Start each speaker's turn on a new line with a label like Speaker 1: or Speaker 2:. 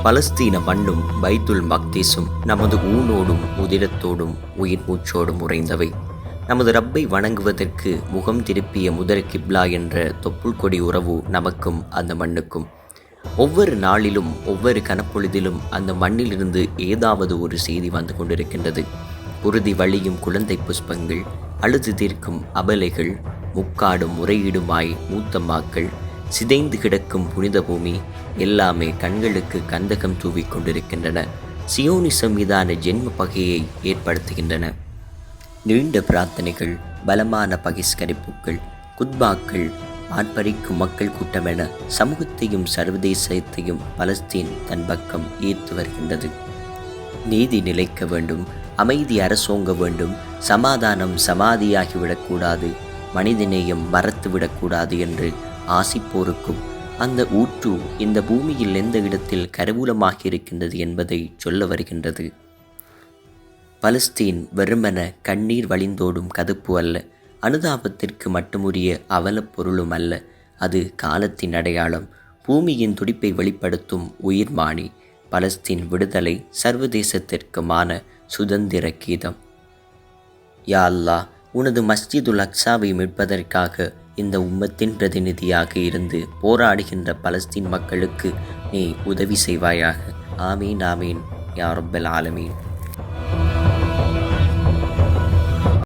Speaker 1: பலஸ்தீன மண்ணும் பைத்துல் மக்தீஸும் நமது ஊனோடும் உதிரத்தோடும் உயிர் மூச்சோடும் உறைந்தவை. நமது ரப்பை வணங்குவதற்கு முகம் திருப்பிய முதல் கிப்லா என்ற தொப்புள் கொடி உறவு நமக்கும் அந்த மண்ணுக்கும். ஒவ்வொரு நாளிலும் ஒவ்வொரு கனப்பொழுதிலும் அந்த மண்ணிலிருந்து ஏதாவது ஒரு செய்தி வந்து கொண்டிருக்கின்றது. உறுதி வழியும் குழந்தை புஷ்பங்கள், அழுது தீர்க்கும் அபலைகள், முக்காடும் முறையீடுமாய் மூத்தம்மாக்கள், சிதைந்து கிடக்கும் புனித பூமி எல்லாமே கண்களுக்கு கந்தகம் தூவிக் கொண்டிருக்கின்றன. சியோனிசம் மீதான ஜென்ம பகையை ஏற்படுத்துகின்றன. நீண்ட பிரார்த்தனைகள், பலமான பகிஷ்கரிப்புகள், குத்பாக்கள், ஆர்ப்பரிக்கும் மக்கள் கூட்டமென சமூகத்தையும் சர்வதேசத்தையும் பலஸ்தீன் தன் பக்கம் ஈர்த்து வருகின்றது. நீதி நிலைக்க வேண்டும், அமைதி அரசோங்க வேண்டும், சமாதானம் சமாதியாகிவிடக்கூடாது, மனிதநேயம் மறத்துவிடக்கூடாது என்று ஆசிப்போருக்கும் அந்த ஊற்று இந்த பூமியில் எந்த இடத்தில் கருவூலமாகி இருக்கின்றது என்பதை சொல்ல வருகின்றது. பலஸ்தீன் வெறுமன கண்ணீர் வழிந்தோடும் கதுப்பு அல்ல, அனுதாபத்திற்கு மட்டுமுரிய அவலப் பொருளும் அல்ல. அது காலத்தின் அடையாளம், பூமியின் துடிப்பை வெளிப்படுத்தும் உயிர்மானி. பலஸ்தீன் விடுதலை சர்வதேசத்திற்குமான சுதந்திர கீதம். யா அல்லாஹ், உனது மஸ்ஜிதுல் அக்ஸாவை மீட்பதற்காக இந்த உம்மத்தின் பிரதிநிதியாக இருந்து போராடுகின்ற பலஸ்தீன் மக்களுக்கு நீ உதவி செய்வாயாக. ஆமீன் ஆமீன் யா ரப்பல் ஆலமீன்.